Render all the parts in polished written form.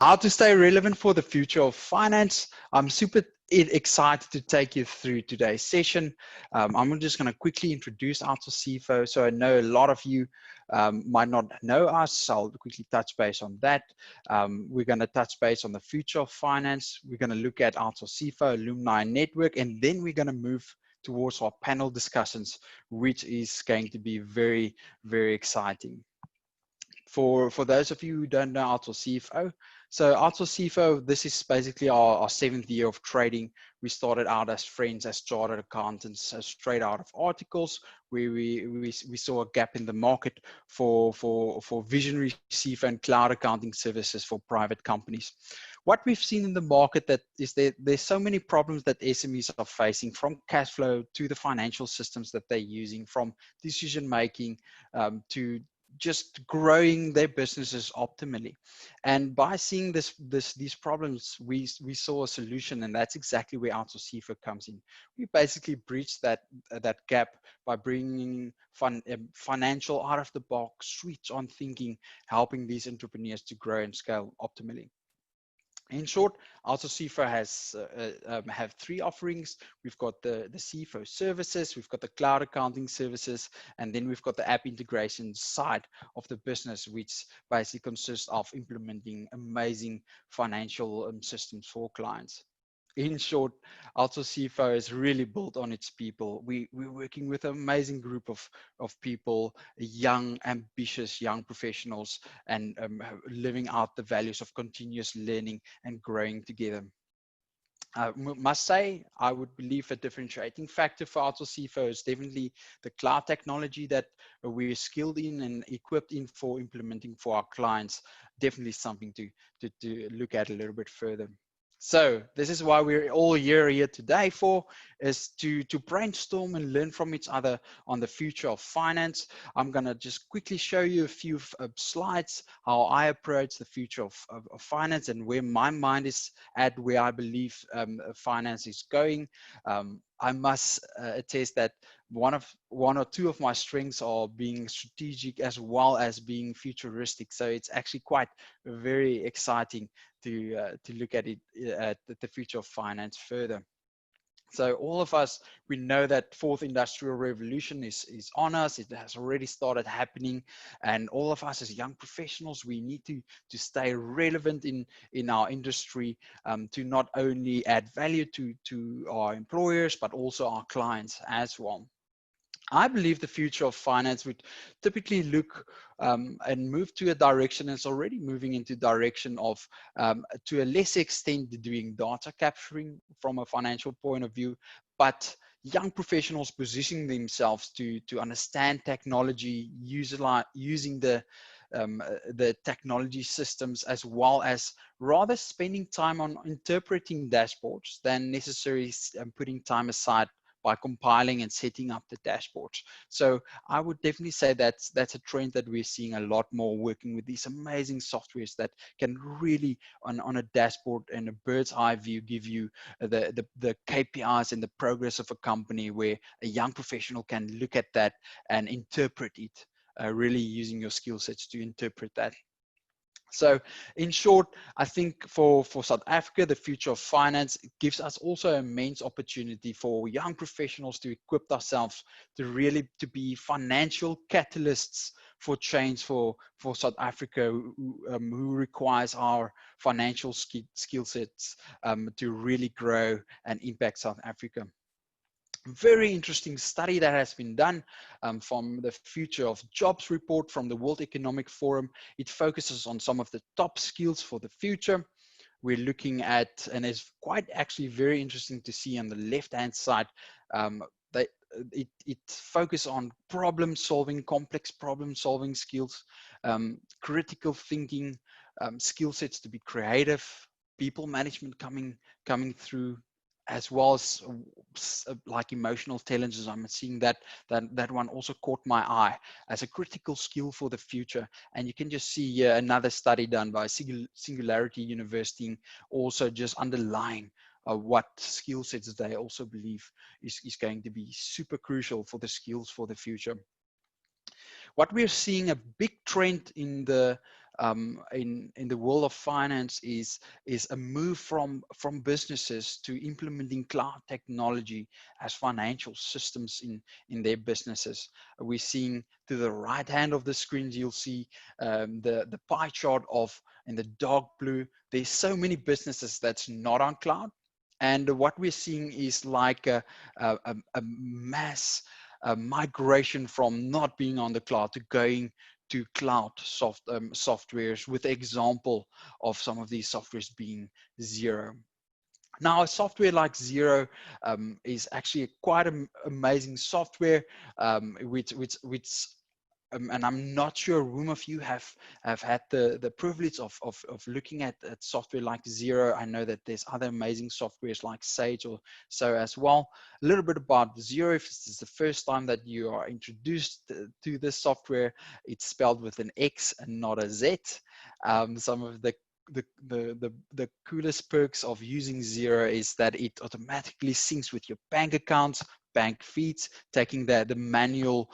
How to stay relevant for the future of finance. I'm super excited to take you through today's session. I'm just going to quickly introduce Outsourcing. So I know a lot of you might not know us. So I'll quickly touch base on that. We're going to touch base on the future of finance. We're going to look at Outsourcing alumni network, and then we're going to move towards our panel discussions, which is going to be very, very exciting. For those of you who don't know Outsourcing, so Outsourcing, this is basically our 7th year of trading. We started out as friends, as chartered accountants, straight out of articles where we saw a gap in the market for visionary CIFO and cloud accounting services for private companies. What we've seen in the market that is there's so many problems that SMEs are facing, from cash flow to the financial systems that they're using, from decision making to just growing their businesses optimally. And by seeing these problems, we saw a solution, and that's exactly where Outsourcing comes in. We basically breached that gap by bringing financial out of the box, switch on thinking, helping these entrepreneurs to grow and scale optimally. In short, Outsourcing has have 3 offerings. We've got the CFO services, we've got the cloud accounting services, and then we've got the app integration side of the business, which basically consists of implementing amazing financial systems for clients. In short, Outsourcing is really built on its people. We're working with an amazing group of people, young, ambitious young professionals, and living out the values of continuous learning and growing together. I must say, I would believe a differentiating factor for Outsourcing is definitely the cloud technology that we're skilled in and equipped in for implementing for our clients. Definitely something to look at a little bit further. So this is why we're all here today for, is to brainstorm and learn from each other on the future of finance. I'm going to just quickly show you a few slides, how I approach the future of finance and where my mind is at, where I believe finance is going. I must attest that one or two of my strengths are being strategic as well as being futuristic. So it's actually quite very exciting to look at it at the future of finance further. So all of us, we know that 4th industrial revolution is on us. It has already started happening, and all of us as young professionals, we need to stay relevant in our industry, to not only add value to our employers but also our clients as well. I believe the future of finance would typically look and move to a direction, and it's already moving into direction of, to a lesser extent, doing data capturing from a financial point of view, but young professionals positioning themselves to understand technology, using the technology systems, as well as rather spending time on interpreting dashboards than necessarily putting time aside by compiling and setting up the dashboards. So I would definitely say that's a trend that we're seeing a lot more, working with these amazing softwares that can really on a dashboard and a bird's eye view give you the KPIs and the progress of a company, where a young professional can look at that and interpret it, really using your skill sets to interpret that. So in short, I think for South Africa, the future of finance gives us also immense opportunity for young professionals to equip ourselves to be financial catalysts for change for South Africa, who requires our financial skill sets to really grow and impact South Africa. Very interesting study that has been done from the Future of Jobs report from the World Economic Forum. It focuses on some of the top skills for the future. We're looking at, and it's quite actually very interesting to see on the left-hand side, it focuses on problem solving, complex problem solving skills, critical thinking, skill sets to be creative, people management coming through, as well as like emotional intelligence. I'm seeing that one also caught my eye as a critical skill for the future. And you can just see here another study done by Singularity University, also just underlying what skill sets they also believe is going to be super crucial for the skills for the future. What we're seeing a big trend in the in the world of finance is a move from businesses to implementing cloud technology as financial systems in their businesses. We're seeing to the right hand of the screen, you'll see the pie chart of in the dark blue. There's so many businesses that's not on cloud. And what we're seeing is like a mass migration from not being on the cloud to going to cloud softwares, with the example of some of these softwares being Xero. Now, a software like Xero is actually quite amazing software, which and I'm not sure whom of you have had the privilege of looking at software like Xero. I know that there's other amazing softwares like Sage or so as well. A little bit about Xero. If this is the first time that you are introduced to this software, it's spelled with an X and not a Z. Some of the coolest perks of using Xero is that it automatically syncs with your bank accounts, bank feeds, taking the manual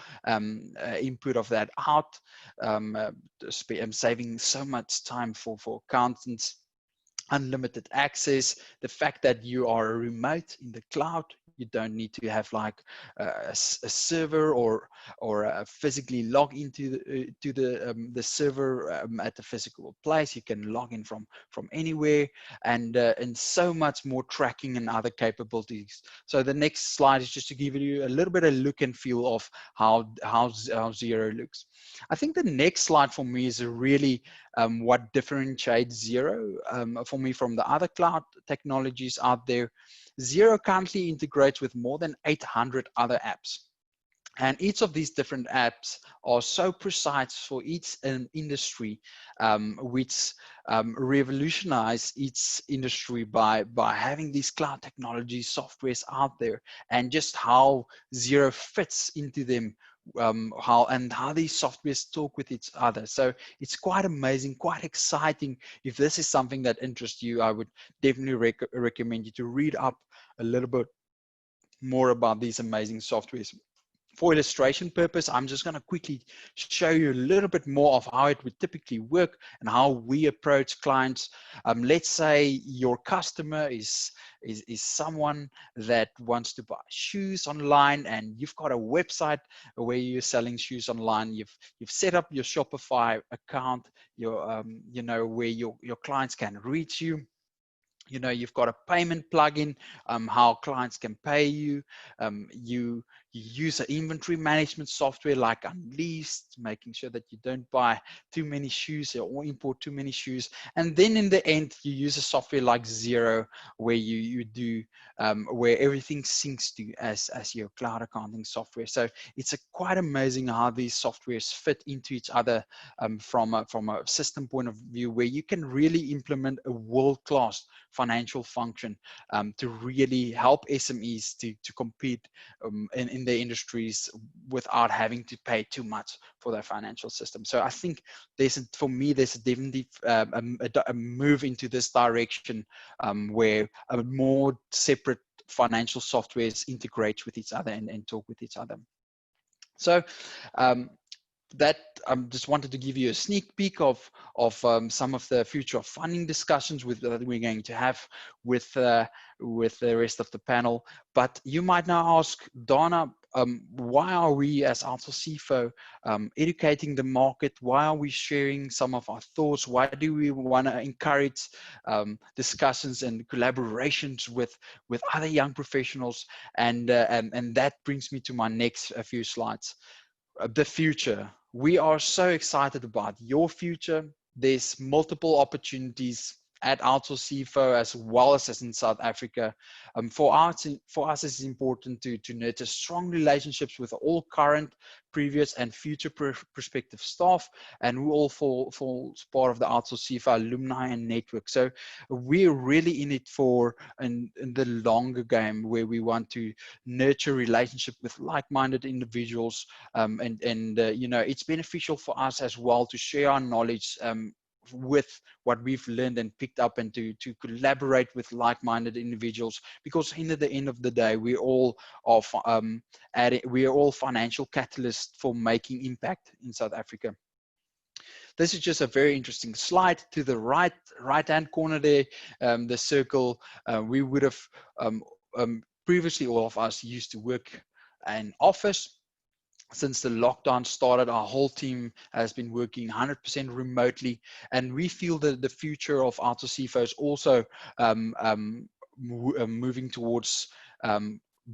input of that out, saving so much time for accountants. Unlimited access, the fact that you are remote in the cloud, you don't need to have like a server or physically log into the server at the physical place. You can log in from anywhere, and so much more tracking and other capabilities. So the next slide is just to give you a little bit of look and feel of how Xero looks. I think the next slide for me is really what differentiates Xero for me from the other cloud technologies out there. Xero currently integrates with more than 800 other apps. And each of these different apps are so precise for each industry, which revolutionize each industry by having these cloud technology softwares out there, and just how Xero fits into them, how these softwares talk with each other. So it's quite amazing, quite exciting. If this is something that interests you, I would definitely recommend you to read up a little bit more about these amazing softwares. For illustration purpose, I'm just going to quickly show you a little bit more of how it would typically work and how we approach clients. Let's say your customer is someone that wants to buy shoes online, and you've got a website where you're selling shoes online. You've set up your Shopify account, your where your clients can reach you. You've got a payment plugin, how clients can pay you. You use an inventory management software like Unleashed, making sure that you don't buy too many shoes or import too many shoes. And then in the end, you use a software like Xero, where you do where everything syncs to as your cloud accounting software. So it's quite amazing how these softwares fit into each other from a system point of view, where you can really implement a world-class financial function to really help SMEs to compete in their industries without having to pay too much for their financial system. So I think for me, there's definitely a move into this direction where a more separate financial softwares integrate with each other and talk with each other. So that just wanted to give you a sneak peek of some of the future funding discussions that we're going to have with the rest of the panel. But you might now ask, Donna, why are we as Outsourcing educating the market? Why are we sharing some of our thoughts? Why do we want to encourage discussions and collaborations with other young professionals? And that brings me to my next few slides. The future. We are so excited about your future. There's multiple opportunities at Outsourcing as well as in South Africa. For us, it's important to nurture strong relationships with all current, previous, and future prospective staff, and who all falls part of the Outsourcing alumni and network. So we're really in it for in the longer game, where we want to nurture relationship with like-minded individuals, and it's beneficial for us as well to share our knowledge with what we've learned and picked up, and to collaborate with like-minded individuals, because at the end of the day, we all are financial catalysts for making impact in South Africa. This is just a very interesting slide. To the right-hand corner there, the circle, we would have previously, all of us used to work in office. Since the lockdown started, our whole team has been working 100% remotely, and we feel that the future of AFFO is also moving towards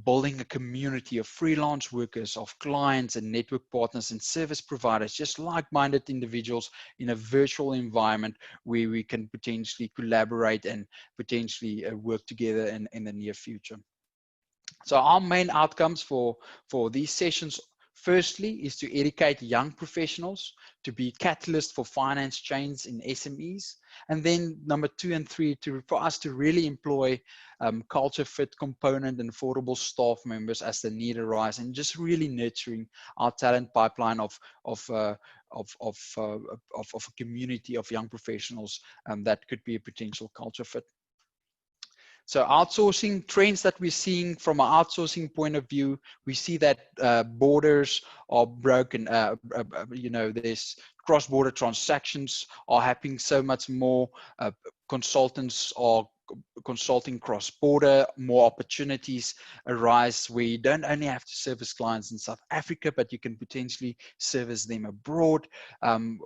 building a community of freelance workers, of clients and network partners and service providers, just like-minded individuals in a virtual environment where we can potentially collaborate and potentially work together in the near future. So our main outcomes for these sessions, firstly, is to educate young professionals to be catalysts for finance change in SMEs. And then number 2 and 3, for us to really employ culture fit component and affordable staff members as the need arises, and just really nurturing our talent pipeline of a community of young professionals that could be a potential culture fit. So outsourcing trends that we're seeing from an outsourcing point of view, we see that borders are broken. You know, there's cross-border transactions are happening so much more. Consultants are consulting cross-border. More opportunities arise where you don't only have to service clients in South Africa, but you can potentially service them abroad.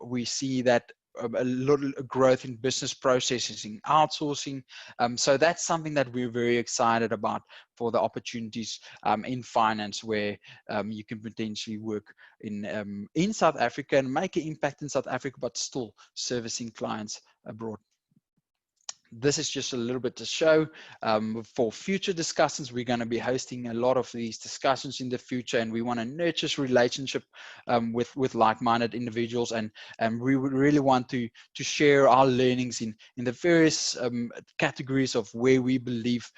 We see that a little growth in business processes in outsourcing. So that's something that we're very excited about for the opportunities in finance, where you can potentially work in South Africa and make an impact in South Africa, but still servicing clients abroad. This is just a little bit to show for future discussions. We're going to be hosting a lot of these discussions in the future, and we want to nurture relationship with like-minded individuals, and we really want to share our learnings in the various categories of where we believe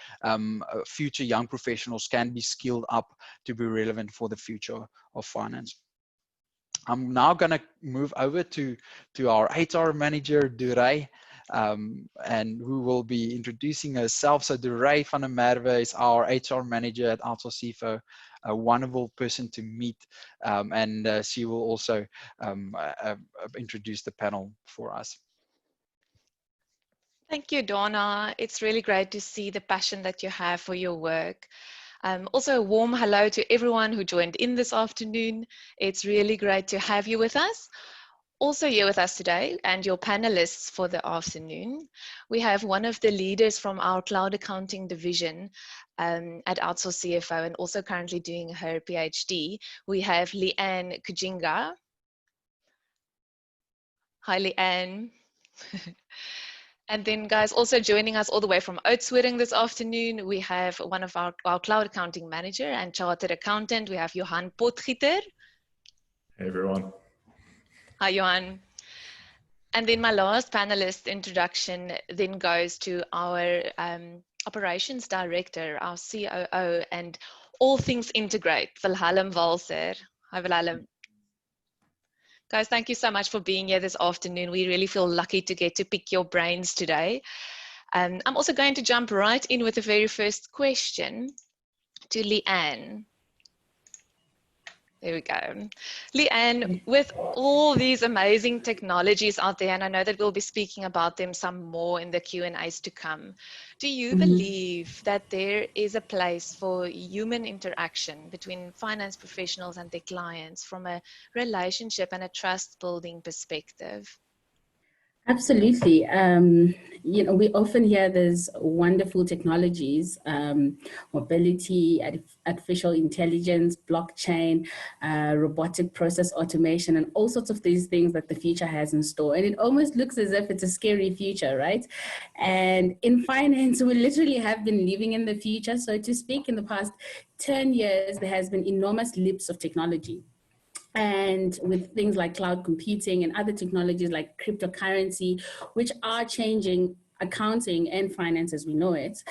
future young professionals can be skilled up to be relevant for the future of finance. I'm now going to move over to our HR manager, Duray. And who will be introducing herself. So Duray van der Merwe is our HR manager at AFFO, a wonderful person to meet, and she will also introduce the panel for us. Thank you, Donna. It's really great to see the passion that you have for your work. Also, a warm hello to everyone who joined in this afternoon. It's really great to have you with us. Also here with us today, and your panelists for the afternoon, we have one of the leaders from our cloud accounting division at CFO, and also currently doing her PhD. We have Leanne Kujinga. Hi, Leanne. And then, guys, also joining us all the way from Outsourcing this afternoon, we have one of our cloud accounting manager and chartered accountant. We have Johan Potgieter. Hey, everyone. Hi, Johan. And then my last panelist introduction then goes to our operations director, our COO, and all things integrate, Wilhelm Walser. Hi, Wilhelm. Guys, thank you so much for being here this afternoon. We really feel lucky to get to pick your brains today. I'm also going to jump right in with the very first question to Leanne. There we go. Leanne, with all these amazing technologies out there, and I know that we'll be speaking about them some more in the Q&As to come, do you believe that there is a place for human interaction between finance professionals and their clients from a relationship and a trust building perspective? Absolutely. You know, we often hear there's wonderful technologies, mobility, artificial intelligence, blockchain, robotic process automation, and all sorts of these things that the future has in store. And it almost looks as if it's a scary future, right? And in finance, we literally have been living in the future. So to speak, in the past 10 years, there has been enormous leaps of technology. And with things like cloud computing and other technologies like cryptocurrency, which are changing accounting and finance as we know it,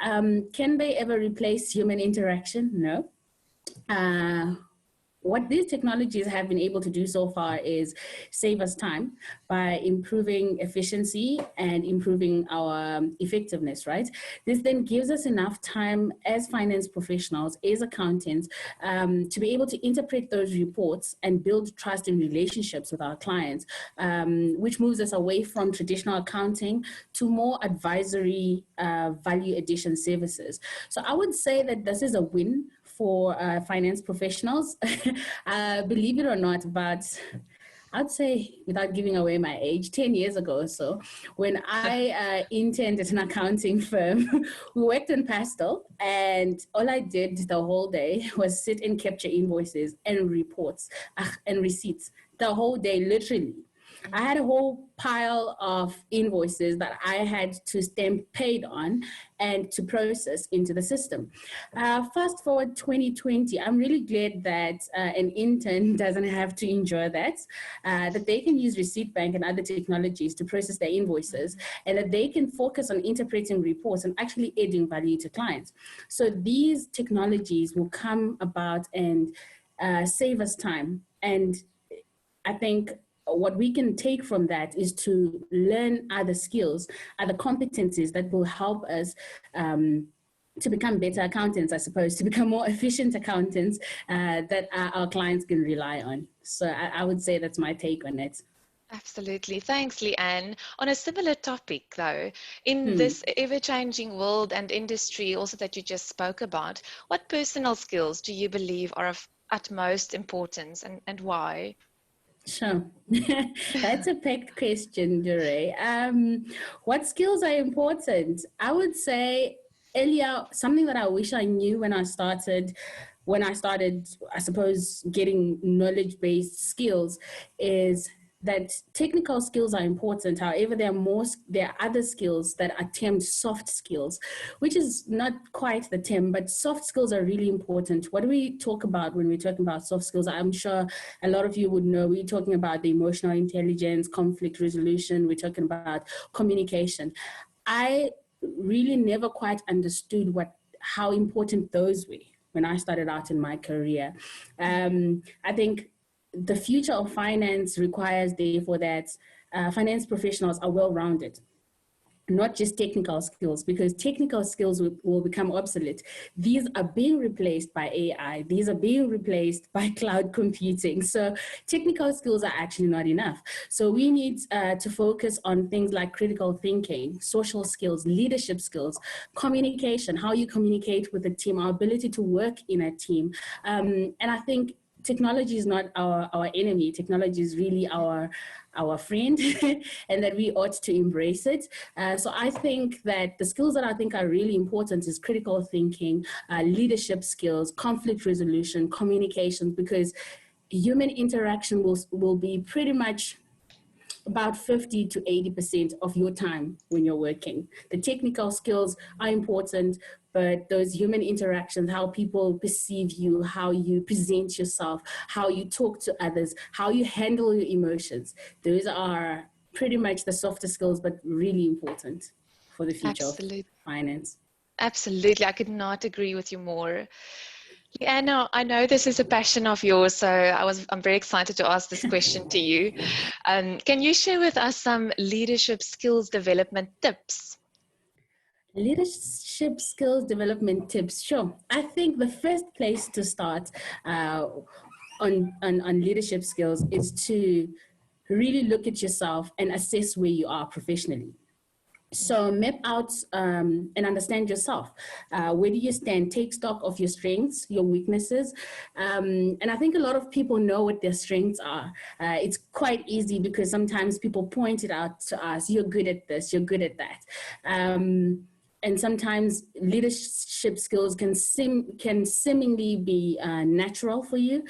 can they ever replace human interaction? No. what these technologies have been able to do so far is save us time by improving efficiency and improving our effectiveness, right? This then gives us enough time as finance professionals, as accountants, to be able to interpret those reports and build trust and relationships with our clients, which moves us away from traditional accounting to more advisory value addition services. So I would say that this is a win for finance professionals, believe it or not, but I'd say, without giving away my age, 10 years ago or so, when I interned at an accounting firm, we worked in Pastel, and all I did the whole day was sit and capture invoices and reports and receipts the whole day, literally. I had a whole pile of invoices that I had to stamp paid on and to process into the system. Fast forward 2020, I'm really glad that an intern doesn't have to endure that, that they can use Receipt Bank and other technologies to process their invoices, and that they can focus on interpreting reports and actually adding value to clients. So these technologies will come about and save us time. And I think what we can take from that is to learn other skills, other competencies that will help us to become better accountants, I suppose, to become more efficient accountants that our clients can rely on. So I would say that's my take on it. Absolutely. Thanks, Leanne. On a similar topic, though, in this ever-changing world and industry also that you just spoke about, what personal skills do you believe are of utmost importance, and why? Sure. That's a packed question, Dure. What skills are important? I would say, Elia, something that I wish I knew when I started, I suppose, getting knowledge-based skills is that technical skills are important. However, there are other skills that are termed soft skills, which is not quite the term, but soft skills are really important. What do we talk about when we're talking about soft skills? I'm sure a lot of you would know. We're talking about the emotional intelligence, conflict resolution. We're talking about communication. I really never quite understood how important those were when I started out in my career. I think the future of finance requires, therefore, that finance professionals are well-rounded, not just technical skills, because technical skills will become obsolete. These are being replaced by AI. These are being replaced by cloud computing. So technical skills are actually not enough. So we need to focus on things like critical thinking, social skills, leadership skills, communication, how you communicate with a team, our ability to work in a team. And I think technology is not our enemy. Technology is really our friend, and that we ought to embrace it. So I think that the skills that I think are really important is critical thinking, leadership skills, conflict resolution, communication, because human interaction will be pretty much about 50 to 80% of your time when you're working. The technical skills are important, but those human interactions, how people perceive you, how you present yourself, how you talk to others, how you handle your emotions, those are pretty much the softer skills, but really important for the future of finance. Absolutely. I could not agree with you more. Leanne, I know this is a passion of yours, so I'm very excited to ask this question to you. Can you share with us some leadership skills development tips? Leadership skills development tips, sure. I think the first place to start on leadership skills is to really look at yourself and assess where you are professionally. So map out and understand yourself. Where do you stand? Take stock of your strengths, your weaknesses. And I think a lot of people know what their strengths are. It's quite easy because sometimes people point it out to us. You're good at this, you're good at that. And sometimes leadership skills can seemingly be natural for you.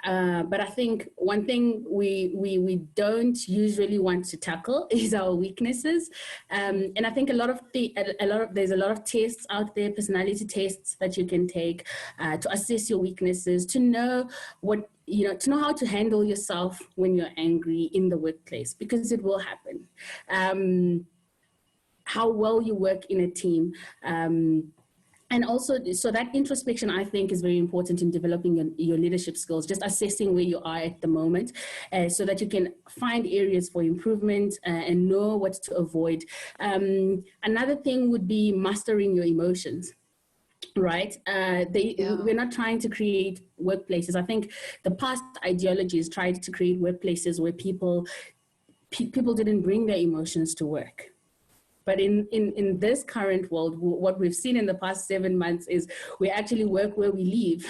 But I think one thing we don't usually want to tackle is our weaknesses. And I think there's a lot of tests out there, personality tests that you can take to assess your weaknesses, to know to know how to handle yourself when you're angry in the workplace, because it will happen. How well you work in a team. And also, so that introspection, I think, is very important in developing your leadership skills, just assessing where you are at the moment so that you can find areas for improvement and know what to avoid. Another thing would be mastering your emotions. Right. We're not trying to create workplaces. I think the past ideologies tried to create workplaces where people didn't bring their emotions to work. But in this current world, what we've seen in the past 7 months is we actually work where we live.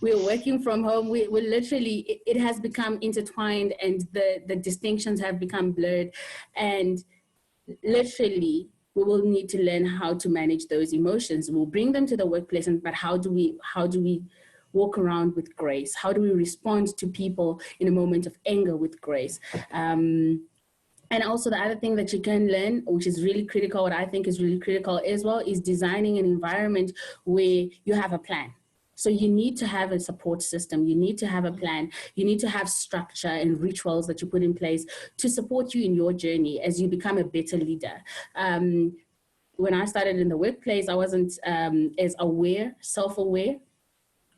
We're working from home. We're literally, it has become intertwined, and the distinctions have become blurred. And literally, we will need to learn how to manage those emotions. We'll bring them to the workplace, but how do we walk around with grace? How do we respond to people in a moment of anger with grace? And also the other thing that you can learn, which is really critical, what I think is really critical as well, is designing an environment where you have a plan. So you need to have a support system. You need to have a plan. You need to have structure and rituals that you put in place to support you in your journey as you become a better leader. When I started in the workplace, I wasn't as aware, self-aware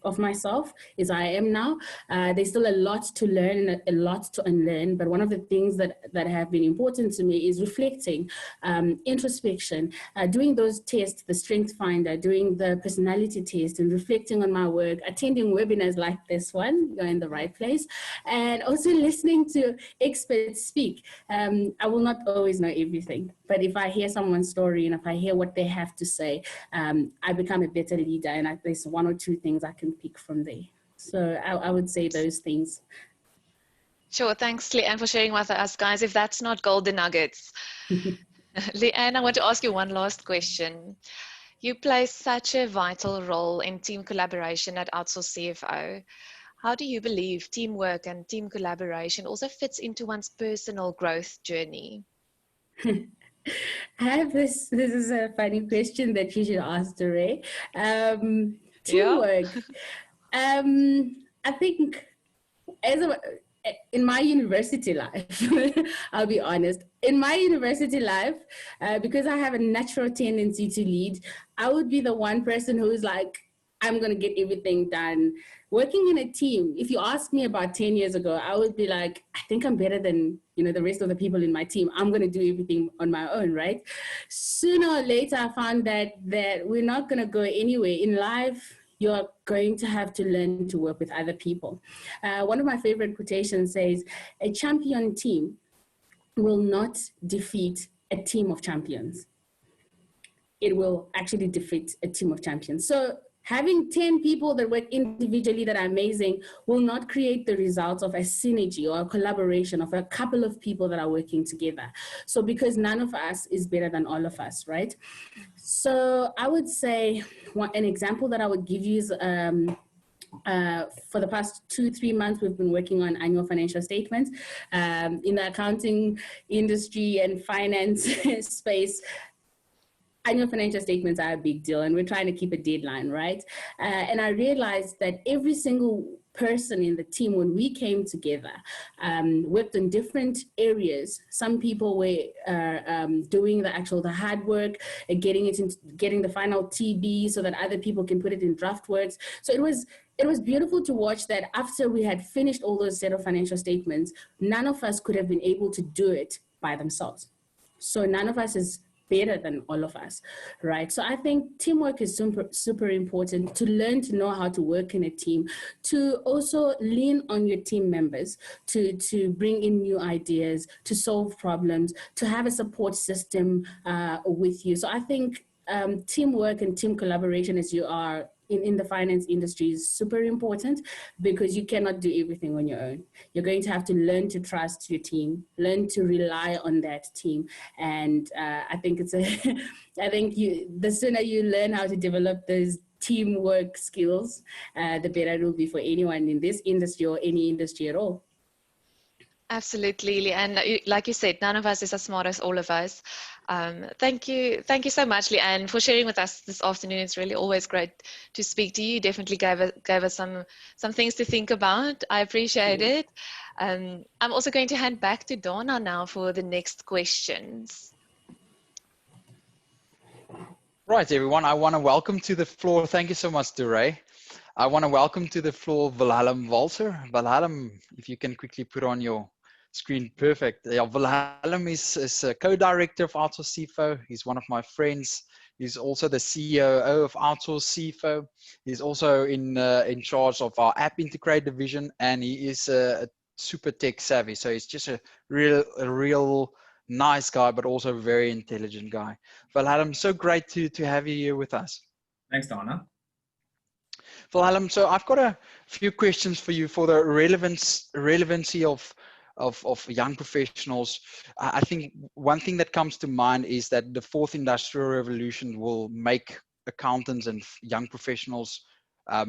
of myself as I am now. There's still a lot to learn and a lot to unlearn, but one of the things that have been important to me is reflecting, introspection, doing those tests, the strength finder, doing the personality test, and reflecting on my work, attending webinars like this one, you're in the right place, and also listening to experts speak. I will not always know everything, but if I hear someone's story and if I hear what they have to say, I become a better leader, and there's one or two things I can pick from there. So I would say those things. Sure, thanks Leanne for sharing with us, guys. If that's not golden nuggets. Leanne, I want to ask you one last question. You play such a vital role in team collaboration at Outsource CFO. How do you believe teamwork and team collaboration also fits into one's personal growth journey? I have this is a funny question that you should ask, Ray. Teamwork. I think in my university life, I'll be honest, in my university life, because I have a natural tendency to lead, I would be the one person who's like, I'm going to get everything done. Working in a team, if you ask me about 10 years ago, I would be like, I think I'm better than, the rest of the people in my team. I'm going to do everything on my own, right? Sooner or later, I found that we're not going to go anywhere. In life, you're going to have to learn to work with other people. One of my favorite quotations says, a champion team will not defeat a team of champions. It will actually defeat a team of champions. So having 10 people that work individually that are amazing will not create the results of a synergy or a collaboration of a couple of people that are working together. So because none of us is better than all of us, right? So I would say an example that I would give you is for the past 2-3 months, we've been working on annual financial statements. In the accounting industry and finance space, annual financial statements are a big deal, and we're trying to keep a deadline, right? And I realized that every single person in the team, when we came together, worked in different areas. Some people were doing the hard work, getting the final TB so that other people can put it in draft works. So it was beautiful to watch that after we had finished all those set of financial statements, none of us could have been able to do it by themselves. So none of us is better than all of us, right? So I think teamwork is super, super important, to learn to know how to work in a team, to also lean on your team members, to bring in new ideas, to solve problems, to have a support system with you. So I think teamwork and team collaboration, as you are in the finance industry, is super important, because you cannot do everything on your own. You're going to have to learn to trust your team, learn to rely on that team. And I think the sooner you learn how to develop those teamwork skills, the better it will be for anyone in this industry or any industry at all. Absolutely, Leanne. Like you said, none of us is as smart as all of us. Thank you so much, Leanne, for sharing with us this afternoon. It's really always great to speak to you. You definitely gave us some things to think about. I appreciate it. I'm also going to hand back to Donna now for the next questions. Right, everyone, I want to welcome to the floor. Thank you so much, Duray. I want to welcome to the floor Wilhelm Walser. Wilhelm, if you can quickly put on your screen, perfect. Yeah, Wilhelm is a co-director of Outsourcing. He's one of my friends. He's also the COO of Outsourcing. He's also in charge of our app integrate division, and he is a super tech savvy. So he's just a real nice guy, but also a very intelligent guy. Wilhelm, so great to have you here with us. Thanks, Donna. Wilhelm, so I've got a few questions for you for the relevancy of young professionals. I think one thing that comes to mind is that the fourth industrial revolution will make accountants and young professionals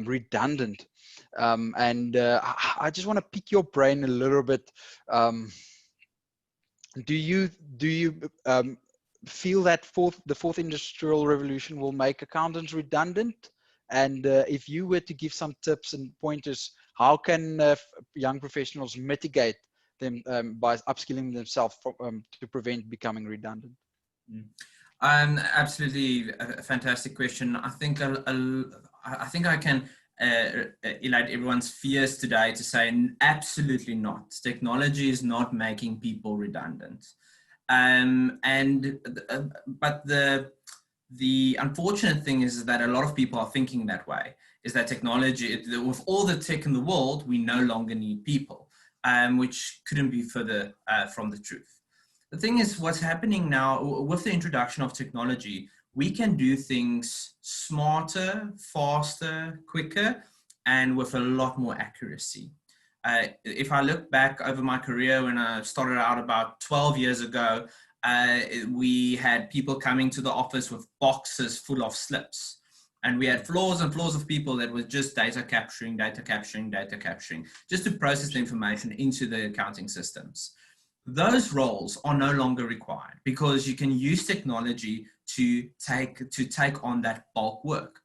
redundant. I just want to pick your brain a little bit. Do you feel that the fourth industrial revolution will make accountants redundant? And if you were to give some tips and pointers, how can young professionals mitigate them by upskilling themselves to prevent becoming redundant? Absolutely a fantastic question. I think I can elate everyone's fears today to say absolutely not. Technology is not making people redundant. But the unfortunate thing is that a lot of people are thinking that way, is that technology, with all the tech in the world, we no longer need people, which couldn't be further from the truth. The thing is, what's happening now with the introduction of technology, we can do things smarter, faster, quicker, and with a lot more accuracy. If I look back over my career when I started out about 12 years ago, we had people coming to the office with boxes full of slips. And we had floors and floors of people that were just data capturing, just to process the information into the accounting systems. Those roles are no longer required because you can use technology to take on that bulk work.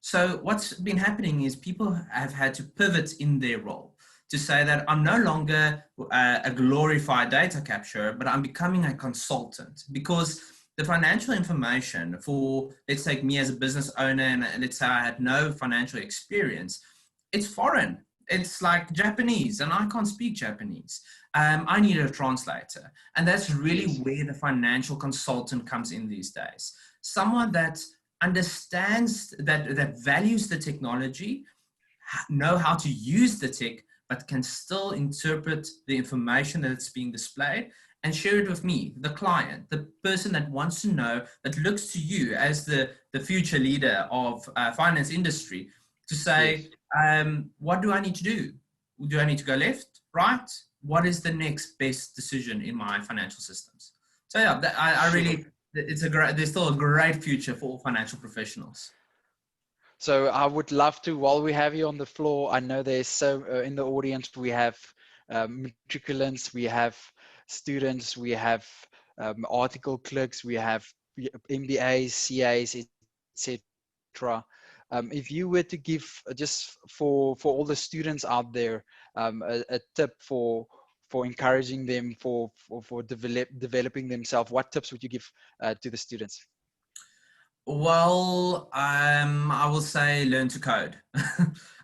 So what's been happening is people have had to pivot in their role to say that I'm no longer a glorified data capturer, but I'm becoming a consultant, because the financial information for, let's take me as a business owner, and let's say I had no financial experience, it's foreign. It's like Japanese, and I can't speak Japanese. I need a translator. And that's really where the financial consultant comes in these days. Someone that understands, that values the technology, know how to use the tech, but can still interpret the information that's being displayed and share it with me, the client, the person that wants to know, that looks to you as the future leader of finance industry to say, what do I need to do? Do I need to go left, right? What is the next best decision in my financial systems? So yeah, I really, there's still a great future for financial professionals. So I would love to, while we have you on the floor, I know there's in the audience, we have matriculants, we have students, we have article clerks, we have MBAs, CAs, etc. If you were to give just for all the students out there a tip for encouraging them for developing themselves, what tips would you give to the students? Well, I will say learn to code.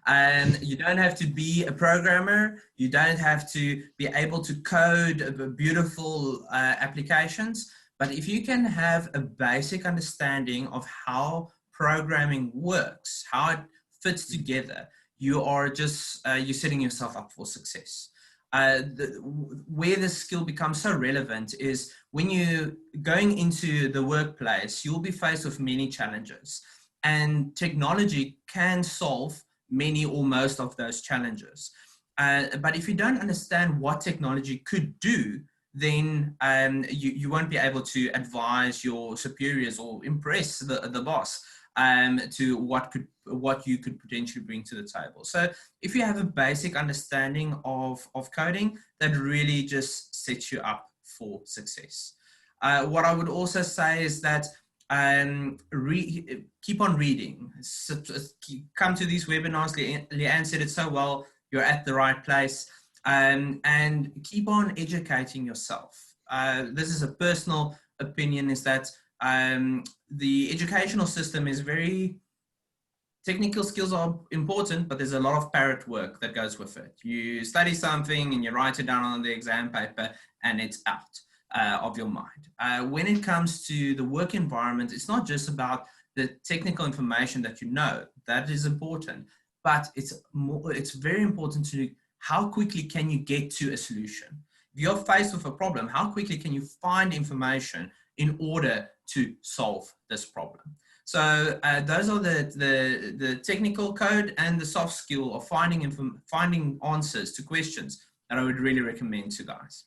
And you don't have to be a programmer. You don't have to be able to code beautiful applications. But if you can have a basic understanding of how programming works, how it fits together, you are just, you're setting yourself up for success. Where this skill becomes so relevant is when you're going into the workplace, you'll be faced with many challenges, and technology can solve many or most of those challenges. But if you don't understand what technology could do, then you won't be able to advise your superiors or impress the boss to what you could potentially bring to the table. So if you have a basic understanding of coding, that really just sets you up for success. What I would also say is that keep on reading. Come to these webinars. Leanne said it so well. You're at the right place. And keep on educating yourself. This is a personal opinion, is that The educational system is very, technical skills are important, but there's a lot of parrot work that goes with it. You study something and you write it down on the exam paper and it's out of your mind. When it comes to the work environment, it's not just about the technical information that you know, that is important, but it's very important to how quickly can you get to a solution. If you're faced with a problem, how quickly can you find information in order to solve this problem? So those are the technical code and the soft skill of finding answers to questions that I would really recommend to guys.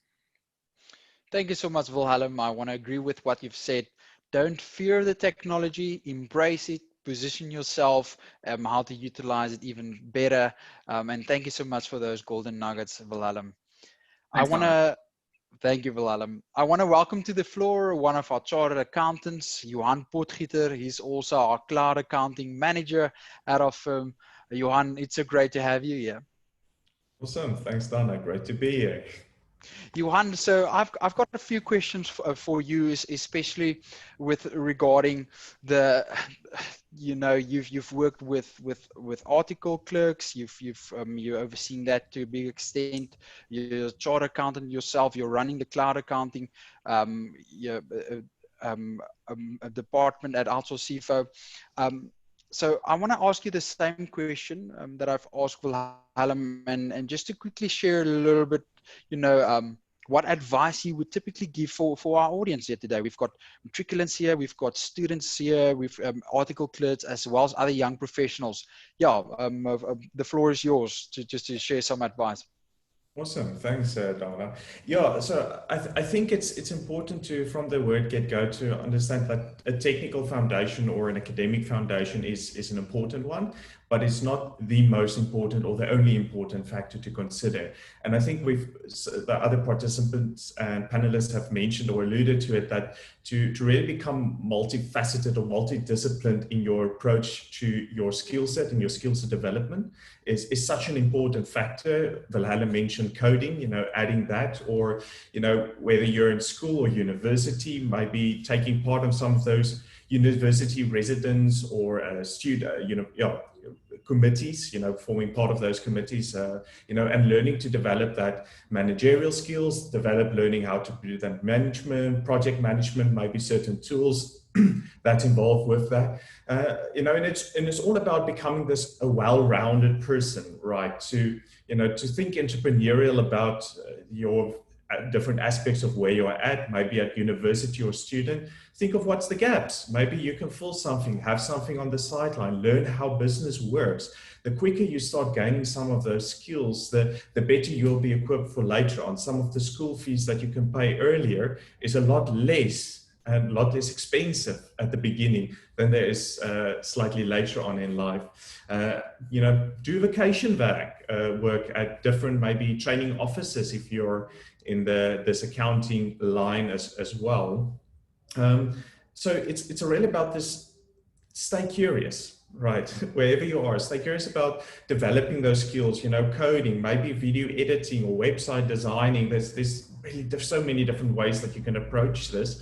Thank you so much, Wilhelm. I want to agree with what you've said. Don't fear the technology, embrace it, position yourself, how to utilize it even better. And thank you so much for those golden nuggets, Wilhelm. Thank you, Wilhelm. I want to welcome to the floor one of our chartered accountants, Johan Potgieter. He's also our cloud accounting manager at our firm. Johan, it's so great to have you here. Awesome. Thanks, Dana. Great to be here. Johan, so I've got a few questions for you, especially regarding the, you've worked with article clerks, you're overseeing that to a big extent. You're a chartered accountant yourself. You're running the cloud accounting a department at Outsourcing. So I want to ask you the same question that I've asked Wilhelm, and just to quickly share a little bit, what advice you would typically give for our audience here today. We've got matriculants here, we've got students here, we've article clerks, as well as other young professionals. Yeah, the floor is yours just to share some advice. Awesome. Thanks, Dana. Yeah, so I think it's important to, from the word get-go, to understand that a technical foundation or an academic foundation is an important one, but it's not the most important or the only important factor to consider. And I think the other participants and panelists have mentioned or alluded to it, that to really become multifaceted or multidisciplined in your approach to your skill set and your skill set development is such an important factor. Wilhelm mentioned coding, adding that, or, whether you're in school or university, maybe taking part of some of those university residence or committees, forming part of those committees, and learning to develop that managerial skills, learning how to do that management, project management, maybe certain tools that involved with that, and it's all about becoming a well-rounded person, right? To think entrepreneurial about your different aspects of where you're at, maybe at university or student. Think of what's the gaps. Maybe you can fill something, have something on the sideline, learn how business works. The quicker you start gaining some of those skills, the better you'll be equipped for later on. Some of the school fees that you can pay earlier is a lot less and a lot less expensive at the beginning than there is slightly later on in life. Do vacation work at different maybe training offices if you're in this accounting line as well. So it's really about this, stay curious, right? Wherever you are, stay curious about developing those skills, coding, maybe video editing or website designing. There's so many different ways that you can approach this.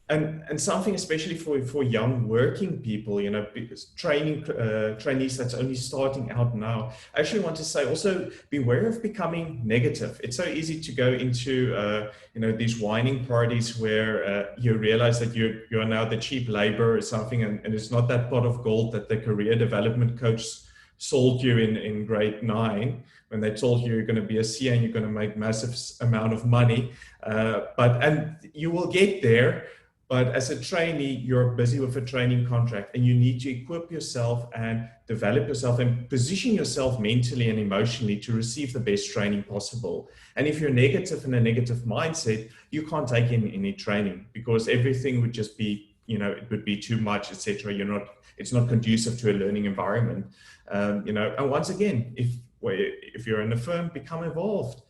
And something especially for young working people, trainees that's only starting out now. I actually want to say also beware of becoming negative. It's so easy to go into these whining parties where you realize that you're now the cheap labor or something, and it's not that pot of gold that the career development coach sold you in grade 9 when they told you you're going to be a CA and you're going to make massive amount of money, and you will get there. But as a trainee, you're busy with a training contract, and you need to equip yourself and develop yourself and position yourself mentally and emotionally to receive the best training possible. And if you're negative in a negative mindset, you can't take in any training, because everything would just be, it would be too much, etc. It's not conducive to a learning environment. And once again, if you're in a firm, become involved.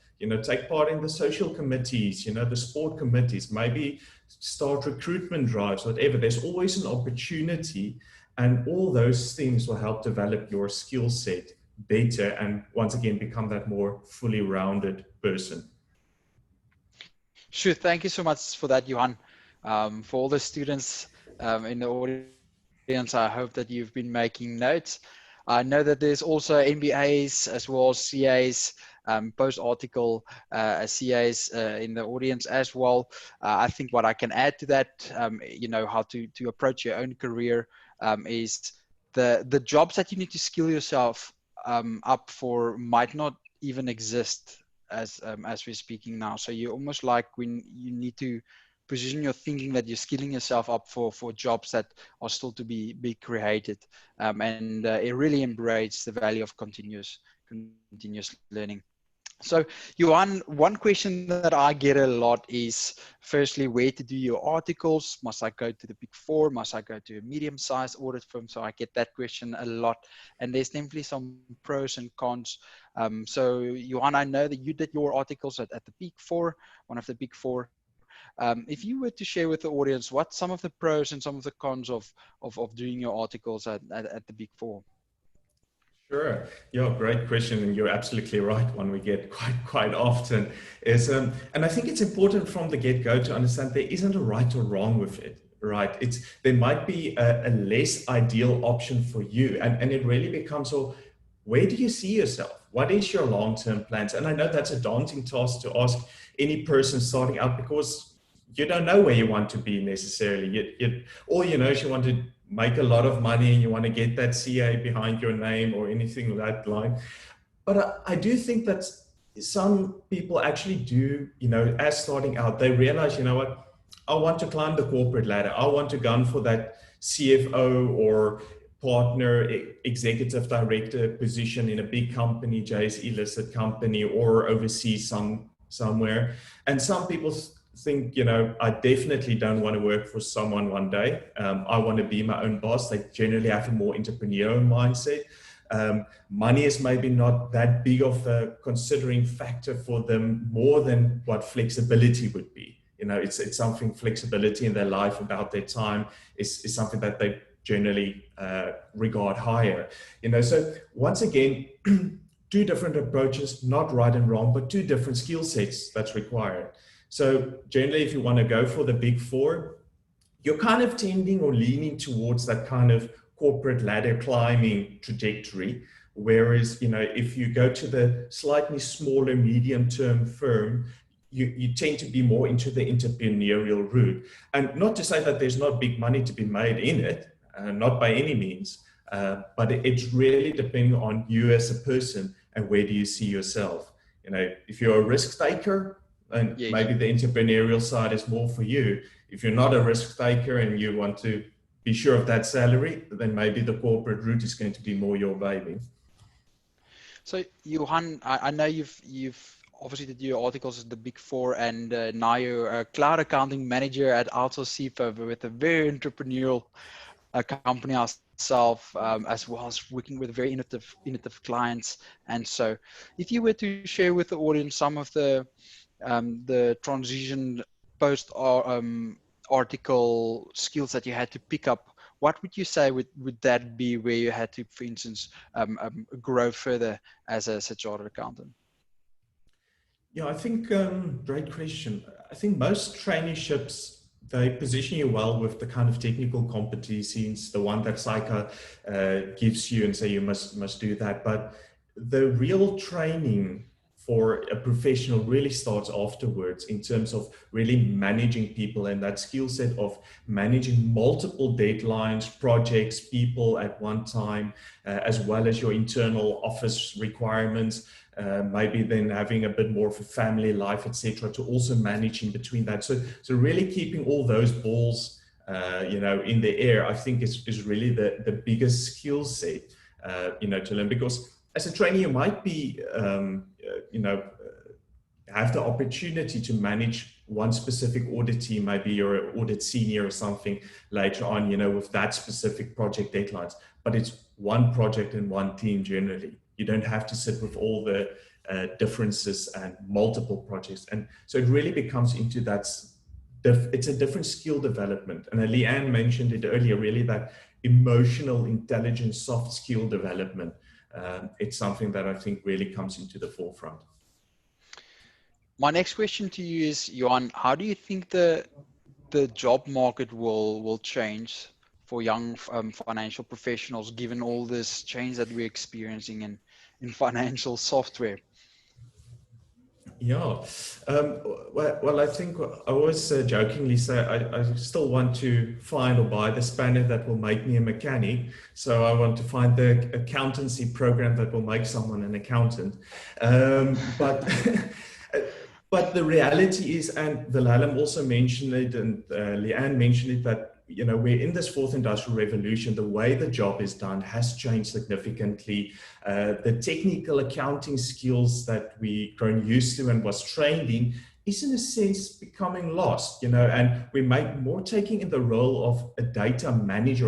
Take part in the social committees, the sport committees, maybe start recruitment drives, whatever. There's always an opportunity, and all those things will help develop your skill set better and once again become that more fully rounded person. Sure, thank you so much for that, Johan. For all the students in the audience, I hope that you've been making notes. I know that there's also MBAs as well as CAs, post-article CAs in the audience as well. I think what I can add to that, how to approach your own career is the jobs that you need to skill yourself up for might not even exist as we're speaking now. So you're almost like when you need to position your thinking that you're skilling yourself up for jobs that are still to be created, and it really embraces the value of continuous learning. So Johan, one question that I get a lot is, firstly, where to do your articles? Must I go to the Big Four? Must I go to a medium-sized audit firm? So I get that question a lot, and there's definitely some pros and cons. So Johan, I know that you did your articles at the Big Four, one of the Big Four. If you were to share with the audience, what some of the pros and some of the cons of doing your articles at the Big Four? Sure. Yeah, great question, and you're absolutely right. One we get quite often is, and I think it's important from the get-go to understand there isn't a right or wrong with it. Right? There might be a less ideal option for you, and it really becomes, so where do you see yourself? What is your long-term plans? And I know that's a daunting task to ask any person starting out, because you don't know where you want to be necessarily. All you know is you want to make a lot of money and you want to get that CA behind your name or anything of that line. But I do think that some people actually do, as starting out, they realize, what, I want to climb the corporate ladder. I want to gun for that CFO or partner, executive director position in a big company, JSE listed company, or overseas somewhere. And some people think, I definitely don't want to work for someone one day. I want to be my own boss. They generally have a more entrepreneurial mindset. Money is maybe not that big of a considering factor for them, more than what flexibility would be. It's something, flexibility in their life about their time is something that they generally regard higher. So once again, two different approaches, not right and wrong, but two different skill sets that's required. So generally, if you want to go for the Big Four, you're kind of tending or leaning towards that kind of corporate ladder climbing trajectory. Whereas, if you go to the slightly smaller medium-term firm, you tend to be more into the entrepreneurial route. And not to say that there's not big money to be made in it, not by any means, but it's really depending on you as a person and where do you see yourself. If you're a risk taker, and yes, maybe the entrepreneurial side is more for you. If you're not a risk taker and you want to be sure of that salary, then maybe the corporate route is going to be more your baby. So Johan, I know you've obviously did your articles at the Big Four, and now you're a cloud accounting manager at Outsourcing with a very entrepreneurial company ourselves, as well as working with very innovative clients. And so if you were to share with the audience some of the transition post article skills that you had to pick up, what would you say would that be, where you had to, for instance, grow further as a chartered accountant? Yeah, I think, great question. I think most traineeships, they position you well with the kind of technical competencies, the one that SAICA gives you and say you must do that. But the real training for a professional really starts afterwards, in terms of really managing people and that skill set of managing multiple deadlines, projects, people at one time, as well as your internal office requirements, maybe then having a bit more of a family life, etc., to also manage in between that. So really keeping all those balls, in the air, I think is really the biggest skill set, to learn. Because as a trainee, you might be, have the opportunity to manage one specific audit team. Maybe you're an audit senior or something later on, with that specific project deadlines. But it's one project and one team generally. You don't have to sit with all the differences and multiple projects. And so it really becomes into that, it's a different skill development. And Leanne mentioned it earlier, really that emotional intelligence, soft skill development. It's something that I think really comes into the forefront. My next question to you is, Johan, how do you think the the job market will change for young financial professionals, given all this change that we're experiencing in financial software? Yeah, well, I think I always jokingly say I still want to find or buy the spanner that will make me a mechanic. So I want to find the accountancy program that will make someone an accountant. But but the reality is, and Wilhelm also mentioned it, and Leanne mentioned it, that we're in this fourth industrial revolution. The way the job is done has changed significantly. The technical accounting skills that we grown used to and was trained in is in a sense becoming lost, and we make more taking in the role of a data manager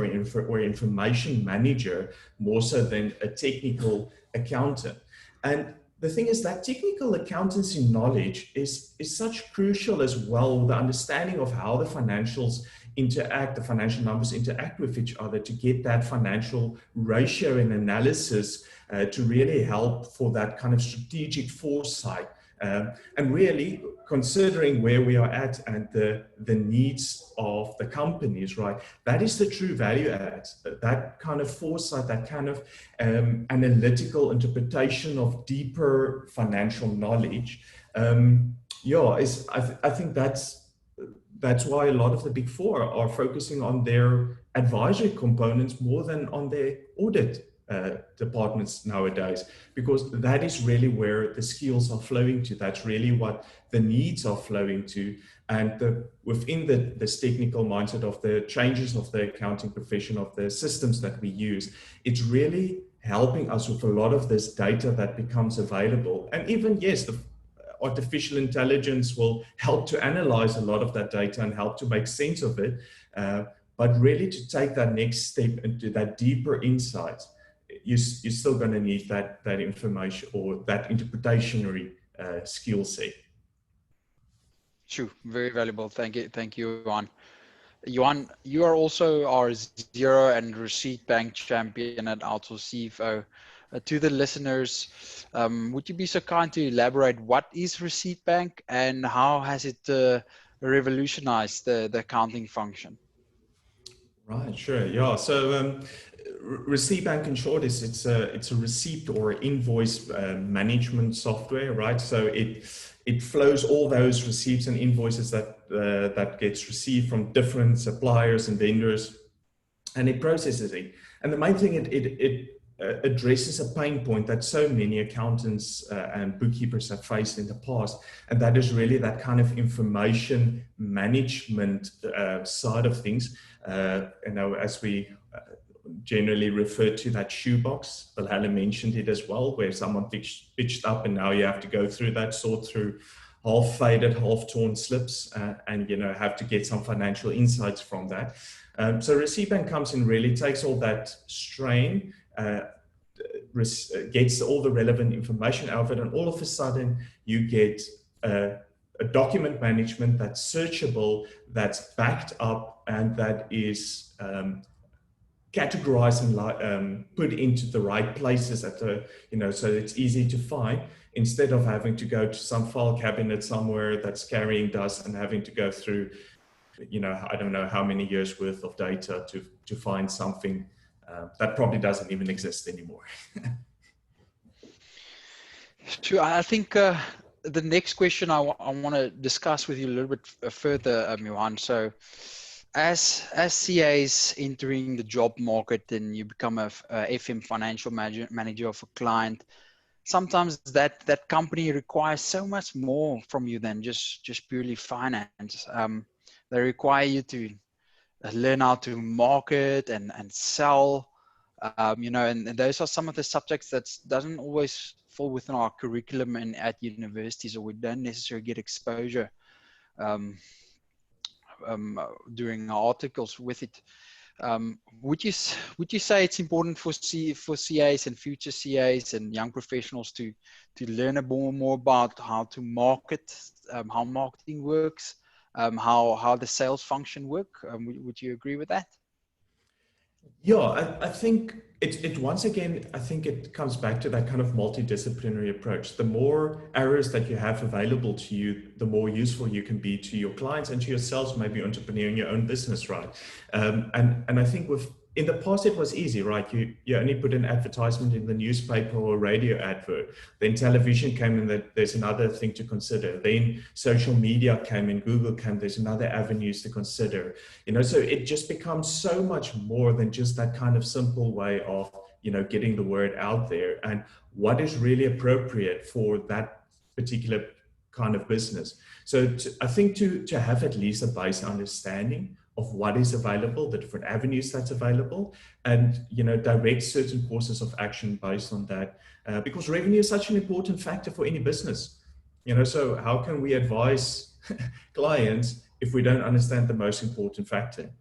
or information manager more so than a technical accountant. And the thing is that technical accountancy knowledge is such crucial as well, the understanding of how the financials interact, the financial numbers interact with each other to get that financial ratio and analysis to really help for that kind of strategic foresight. And really considering where we are at and the needs of the companies, right? That is the true value add, that kind of foresight, that kind of analytical interpretation of deeper financial knowledge. I think that's why a lot of the big four are focusing on their advisory components more than on their audit departments nowadays, because that is really where the skills are flowing to. That's really what the needs are flowing to. And within this technical mindset of the changes of the accounting profession, of the systems that we use, it's really helping us with a lot of this data that becomes available. And even, yes, the artificial intelligence will help to analyze a lot of that data and help to make sense of it. But really to take that next step into that deeper insight, you're still going to need that information or that interpretationary skill set. Sure, very valuable. Thank you, Johan. Johan, you are also our Xero and Receipt Bank champion at Outsourcing. To the listeners, would you be so kind to elaborate what is Receipt Bank and how has it revolutionized the accounting function? Right, sure, yeah. So Receipt Bank, in short, it's a receipt or invoice management software, right? So it flows all those receipts and invoices that gets received from different suppliers and vendors, and it processes it. And the main thing, it addresses a pain point that so many accountants and bookkeepers have faced in the past, and that is really that kind of information management side of things. As we generally refer to that shoebox, Wilhelm mentioned it as well, where someone pitched up and now you have to go through that, sort through half faded, half torn slips, and have to get some financial insights from that. So Receipt Bank comes in, really takes all that strain, gets all the relevant information out of it, and all of a sudden you get a document management that's searchable, that's backed up, and that is categorized and put into the right places at the, so it's easy to find, instead of having to go to some file cabinet somewhere that's carrying dust and having to go through, I don't know how many years worth of data to find something that probably doesn't even exist anymore. Sure. I think the next question I want to discuss with you a little bit further, Johan. So as CAs entering the job market and you become a FM financial manager of a client, sometimes that company requires so much more from you than just purely finance. They require you to learn how to market and sell, and those are some of the subjects that doesn't always fall within our curriculum and at universities, or we don't necessarily get exposure during our articles with it. Would you say it's important for CAs and future CAs and young professionals to learn more about how to market, how marketing works, how the sales function work? Would you agree with that? Yeah, I think it once again, I think it comes back to that kind of multidisciplinary approach. The more areas that you have available to you, the more useful you can be to your clients and to yourselves, maybe entrepreneur in your own business, right? And I think with in the past it was easy, right? You only put an advertisement in the newspaper or a radio advert. Then television came in, that there's another thing to consider. Then social media came in, Google came, there's another avenues to consider. So it just becomes so much more than just that kind of simple way of getting the word out there and what is really appropriate for that particular kind of business. So I think to have at least a base understanding of what is available, the different avenues that's available, and direct certain courses of action based on that, because revenue is such an important factor for any business. So how can we advise clients if we don't understand the most important factor?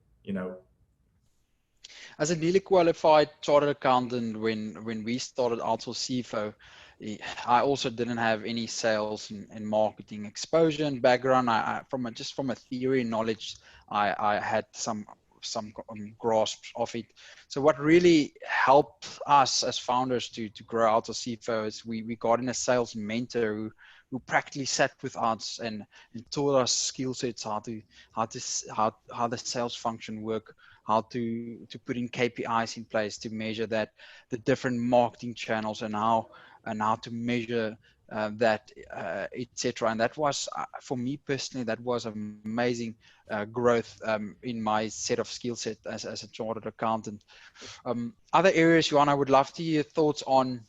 As a newly qualified chartered accountant, when we started Outsourcing, I also didn't have any sales and marketing exposure and background. From a theory knowledge, I had some grasp of it. So what really helped us as founders to grow Outsourcing is we got in a sales mentor who practically sat with us and taught us skill sets, how the sales function work, how to put in KPIs in place to measure that, the different marketing channels, and how to measure that, etc. And that was, for me personally, that was amazing growth in my set of skill set as a chartered accountant. Other areas, Johan, I would love to hear your thoughts on,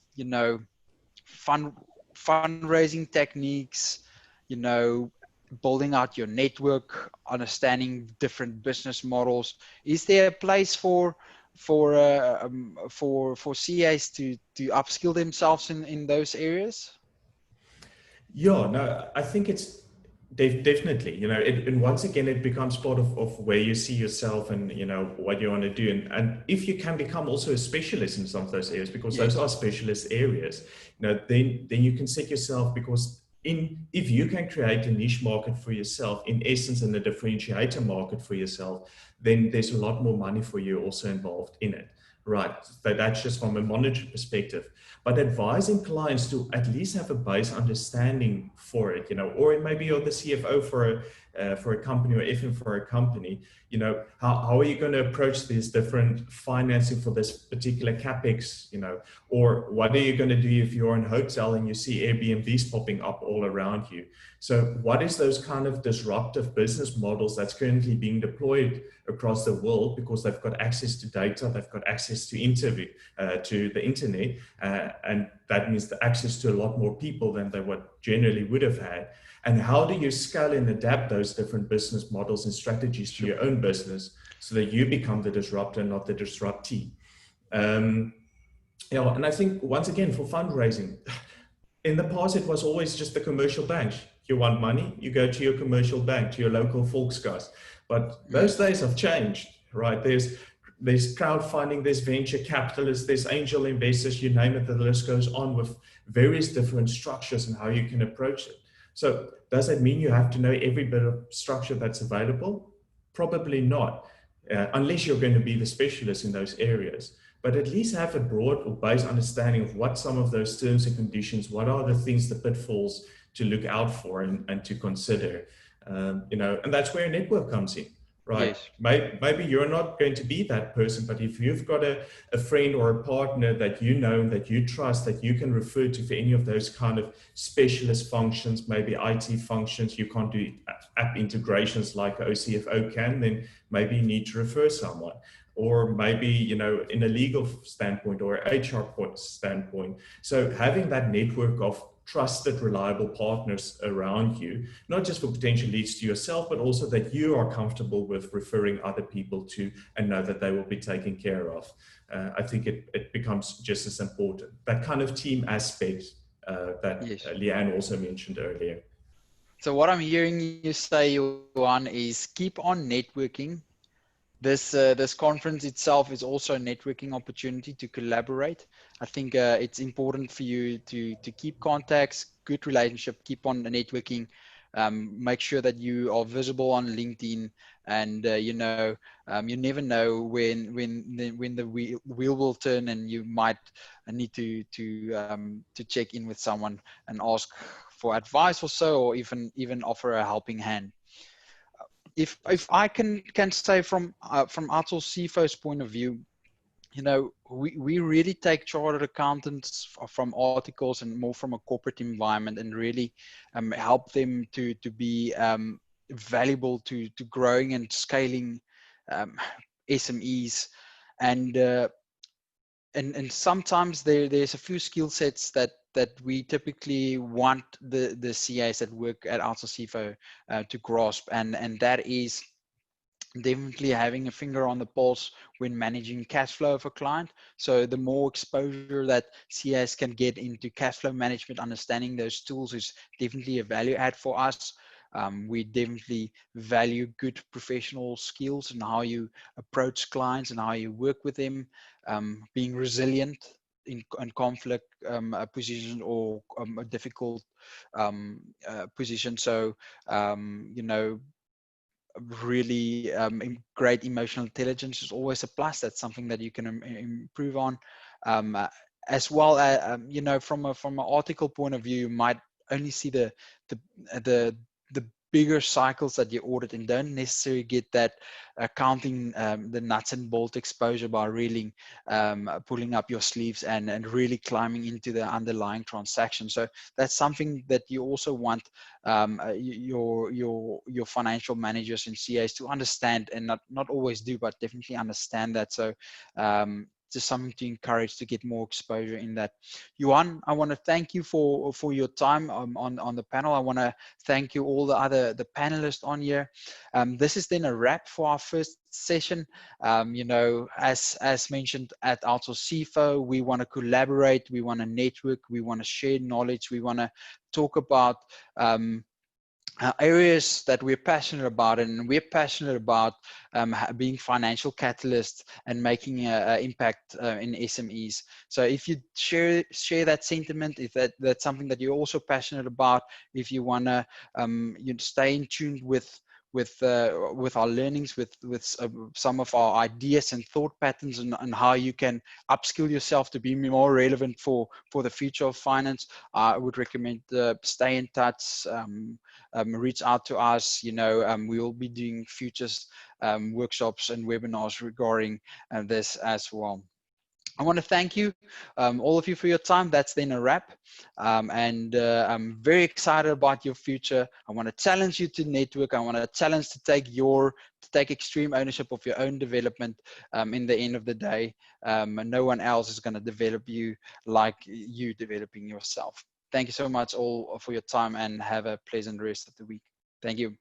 fundraising techniques, building out your network, understanding different business models. Is there a place for CAs to upskill themselves in those areas? Yeah, no, I think it's definitely, and once again, it becomes part of where you see yourself and, what you want to do. And if you can become also a specialist in some of those areas, because those are specialist areas, then you can set yourself, because if you can create a niche market for yourself, in essence, and a differentiator market for yourself, then there's a lot more money for you also involved in it. Right. So that's just from a monetary perspective. But advising clients to at least have a base understanding for it, or maybe you're the CFO for a company, or even for a company, how are you going to approach these different financing for this particular CapEx, or what are you going to do if you're in a hotel and you see Airbnbs popping up all around you? So what is those kind of disruptive business models that's currently being deployed across the world, because they've got access to data, they've got access to the internet, and that means the access to a lot more people than they would generally would have had. And how do you scale and adapt those different business models and strategies to your own business so that you become the disruptor, not the disruptee? And I think, once again, for fundraising, in the past, it was always just the commercial bank. You want money, you go to your commercial bank, to your local Volkskas. But those days have changed, right? There's crowdfunding, there's venture capitalists, there's angel investors, you name it, the list goes on, with various different structures and how you can approach it. So does that mean you have to know every bit of structure that's available? Probably not, unless you're going to be the specialist in those areas. But at least have a broad or base understanding of what some of those terms and conditions, what are the things, the pitfalls to look out for and to consider, and that's where a network comes in, right? Yes. Maybe you're not going to be that person, but if you've got a friend or a partner that that you trust, that you can refer to for any of those kind of specialist functions, maybe IT functions, you can't do app integrations like OCFO can, then maybe you need to refer someone. Or maybe, in a legal standpoint or HR standpoint. So having that network of trusted, reliable partners around you, not just for potential leads to yourself, but also that you are comfortable with referring other people to and know that they will be taken care of. I think it becomes just as important. That kind of team aspect that Leanne also mentioned earlier. So what I'm hearing you say, Johan, is keep on networking. This conference itself is also a networking opportunity to collaborate. I think it's important for you to keep contacts, good relationship, keep on networking, Make sure that you are visible on LinkedIn, and you know, you never know when the wheel will turn, and you might need to check in with someone and ask for advice or so, or even offer a helping hand. If I can say from Outsource CFO's point of view, you know, we really take chartered accountants from articles and more from a corporate environment, and really help them to be valuable to growing and scaling SMEs. And sometimes there's a few skill sets that we typically want the CAs that work at Outsource CFO to grasp, and that is definitely having a finger on the pulse when managing cash flow of a client. So the more exposure that CAs can get into cash flow management, understanding those tools is definitely a value add for us. We definitely value good professional skills and how you approach clients and how you work with them, being resilient in conflict position, or a difficult position. So, you know, really great emotional intelligence is always a plus. That's something that you can improve on, as well as you know, from an article point of view, you might only see the bigger cycles that you audit, and don't necessarily get that counting the nuts and bolt exposure by really pulling up your sleeves and really climbing into the underlying transaction. So that's something that you also want your financial managers and CAs to understand, and not always do, but definitely understand that. So just something to encourage to get more exposure in that. Johan, I want to thank you for your time on the panel. I want to thank you all the panelists on here. This is then a wrap for our first session. You know, as mentioned at Outsource CFO, we want to collaborate, we want to network, we want to share knowledge, we want to talk about areas that we're passionate about, and we're passionate about being financial catalysts and making an impact in SMEs. So if you share that sentiment, if that's something that you're also passionate about, if you want to you stay in tune with our learnings, with some of our ideas and thought patterns, and how you can upskill yourself to be more relevant for the future of finance, I would recommend stay in touch. Reach out to us. You know, we will be doing futures workshops and webinars regarding this as well. I want to thank you, all of you, for your time. That's then a wrap. And I'm very excited about your future. I want to challenge you to network. I want to challenge to take extreme ownership of your own development. In the end of the day, no one else is going to develop you like you developing yourself. Thank you so much all for your time, and have a pleasant rest of the week. Thank you.